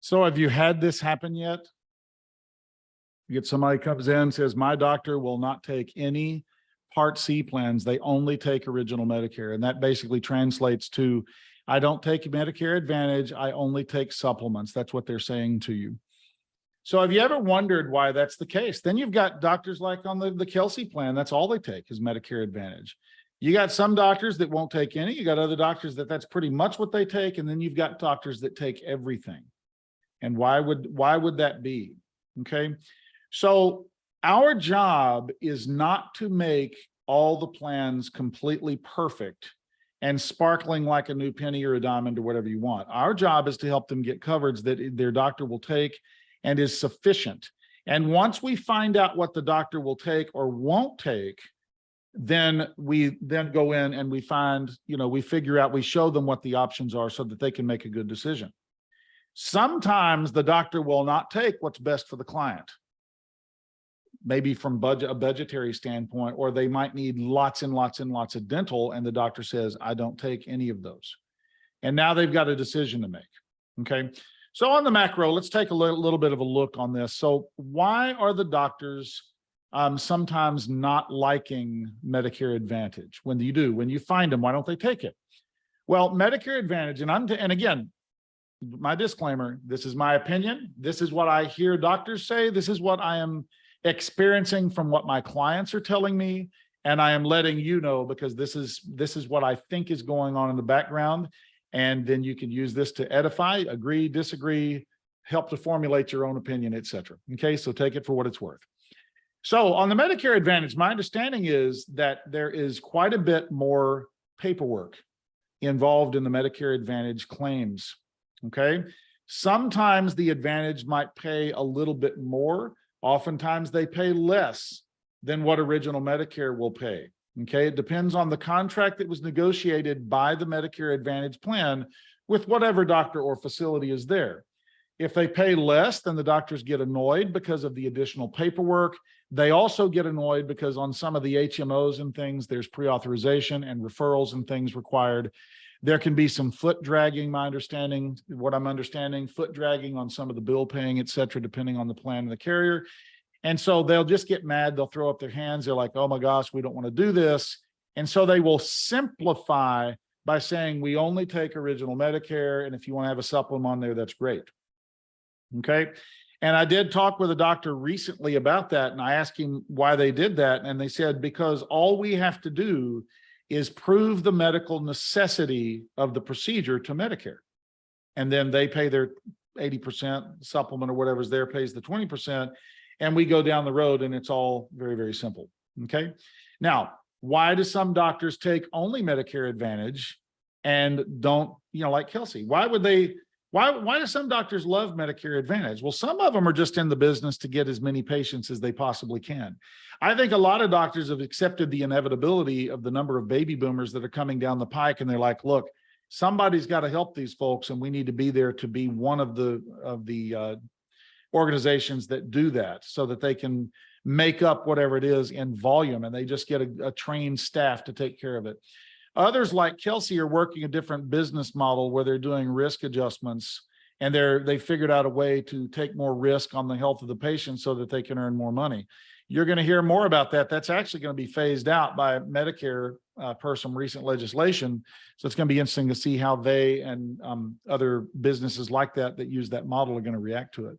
So have you had this happen yet? You get somebody comes in and says, my doctor will not take any Part C plans. They only take original Medicare. And that basically translates to, I don't take Medicare Advantage. I only take supplements. That's what they're saying to you. So have you ever wondered why that's the case? Then you've got doctors like on the Kelsey plan. That's all they take is Medicare Advantage. You got some doctors that won't take any. You got other doctors that's pretty much what they take. And then you've got doctors that take everything. And why would that be? Okay. So our job is not to make all the plans completely perfect and sparkling like a new penny or a diamond or whatever you want. Our job is to help them get coverage that their doctor will take and is sufficient. And once we find out what the doctor will take or won't take, then we go in and we find, we figure out, we show them what the options are so that they can make a good decision. Sometimes the doctor will not take what's best for the client, maybe from a budgetary standpoint, or they might need lots and lots and lots of dental, and the doctor says, I don't take any of those. And now they've got a decision to make, okay? So on the macro, let's take a little bit of a look on this. So why are the doctors sometimes not liking Medicare Advantage? When you find them, why don't they take it? Well, Medicare Advantage, and again, my disclaimer, this is my opinion. This is what I hear doctors say. This is what I am experiencing from what my clients are telling me. And I am letting you know, because this is what I think is going on in the background. And then you can use this to edify, agree, disagree, help to formulate your own opinion, etc. Okay, so take it for what it's worth. So on the Medicare Advantage, my understanding is that there is quite a bit more paperwork involved in the Medicare Advantage claims. Okay, sometimes the Advantage might pay a little bit more. Oftentimes they pay less than what original Medicare will pay. Okay, it depends on the contract that was negotiated by the Medicare Advantage plan with whatever doctor or facility is there. If they pay less, then the doctors get annoyed because of the additional paperwork. They also get annoyed because on some of the HMOs and things, there's pre-authorization and referrals and things required. There can be some foot dragging, what I'm understanding, foot dragging on some of the bill paying, et cetera, depending on the plan of the carrier. And so they'll just get mad. They'll throw up their hands. They're like, oh my gosh, we don't want to do this. And so they will simplify by saying, we only take original Medicare. And if you want to have a supplement on there, that's great. Okay. And I did talk with a doctor recently about that. And I asked him why they did that. And they said, because all we have to do is prove the medical necessity of the procedure to Medicare. And then they pay their 80% supplement or whatever's there pays the 20%. And we go down the road and it's all very, very simple. Okay. Now, why do some doctors take only Medicare Advantage and don't, like Kelsey? Why do some doctors love Medicare Advantage? Well, some of them are just in the business to get as many patients as they possibly can. I think a lot of doctors have accepted the inevitability of the number of baby boomers that are coming down the pike. And they're like, look, somebody's got to help these folks. And we need to be there to be one of the organizations that do that so that they can make up whatever it is in volume. And they just get a trained staff to take care of it. Others like Kelsey are working a different business model where they're doing risk adjustments and they figured out a way to take more risk on the health of the patient so that they can earn more money. You're going to hear more about that. That's actually going to be phased out by Medicare per some recent legislation. So it's going to be interesting to see how they and other businesses like that use that model are going to react to it.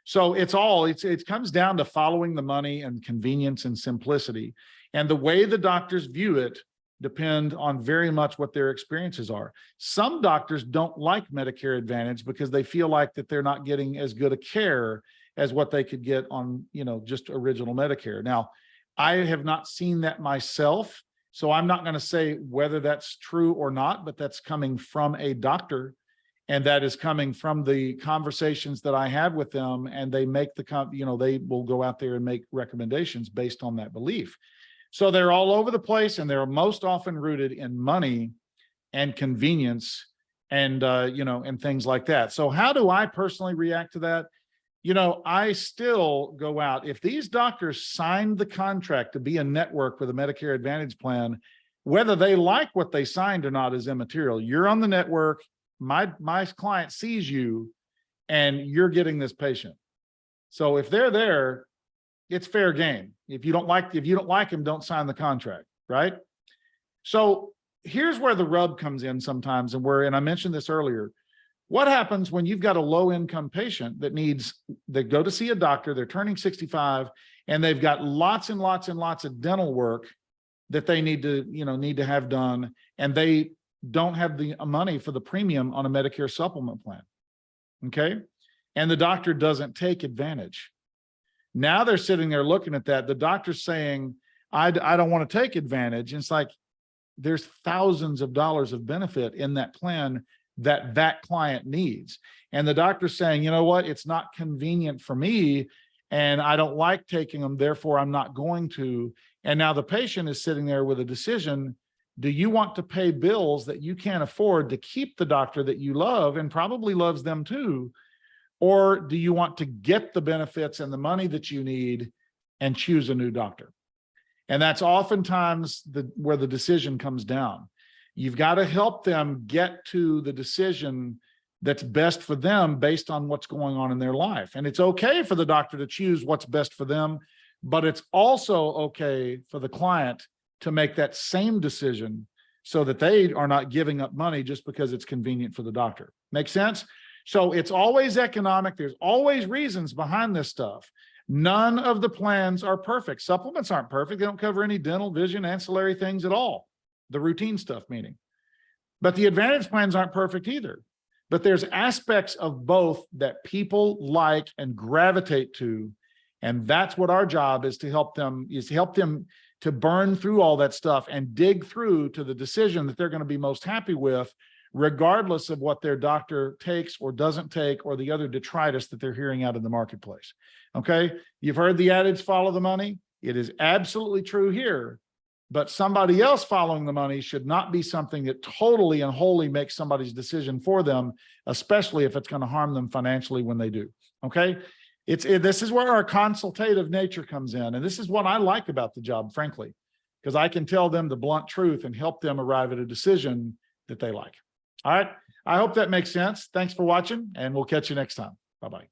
So it comes down to following the money and convenience and simplicity. And the way the doctors view it depend on very much what their experiences are. Some doctors don't like Medicare Advantage because they feel like that they're not getting as good a care as what they could get on, just original Medicare. Now, I have not seen that myself, so I'm not going to say whether that's true or not, but that's coming from a doctor. And that is coming from the conversations that I have with them, and they make they will go out there and make recommendations based on that belief. So they're all over the place, and they're most often rooted in money and convenience and, and things like that. So how do I personally react to that? I still go out. If these doctors signed the contract to be a network with a Medicare Advantage plan, whether they like what they signed or not is immaterial. You're on the network. My client sees you, and you're getting this patient. So if they're there, it's fair game. If you don't like them, don't sign the contract, right? So here's where the rub comes in sometimes, and I mentioned this earlier. What happens when you've got a low income patient they go to see a doctor, they're turning 65, and they've got lots and lots and lots of dental work that they need to have done, and they don't have the money for the premium on a Medicare supplement plan. Okay. And the doctor doesn't take advantage. Now they're sitting there looking at that. The doctor's saying, I don't want to take advantage. And it's like, there's thousands of dollars of benefit in that plan that client needs. And the doctor's saying, you know what, it's not convenient for me and I don't like taking them, therefore I'm not going to. And now the patient is sitting there with a decision. Do you want to pay bills that you can't afford to keep the doctor that you love and probably loves them too? Or do you want to get the benefits and the money that you need and choose a new doctor? And that's oftentimes where the decision comes down. You've got to help them get to the decision that's best for them based on what's going on in their life. And it's okay for the doctor to choose what's best for them, but it's also okay for the client to make that same decision so that they are not giving up money just because it's convenient for the doctor. Make sense? So it's always economic. There's always reasons behind this stuff. None of the plans are perfect. Supplements aren't perfect. They don't cover any dental, vision, ancillary things at all. The routine stuff, meaning. But the Advantage plans aren't perfect either. But there's aspects of both that people like and gravitate to. And that's what our job is, to help them to burn through all that stuff and dig through to the decision that they're going to be most happy with, regardless of what their doctor takes or doesn't take, or the other detritus that they're hearing out in the marketplace. Okay. You've heard the adage, follow the money. It is absolutely true here, but somebody else following the money should not be something that totally and wholly makes somebody's decision for them, especially if it's going to harm them financially when they do. Okay. This is where our consultative nature comes in. And this is what I like about the job, frankly, because I can tell them the blunt truth and help them arrive at a decision that they like. All right. I hope that makes sense. Thanks for watching, and we'll catch you next time. Bye-bye.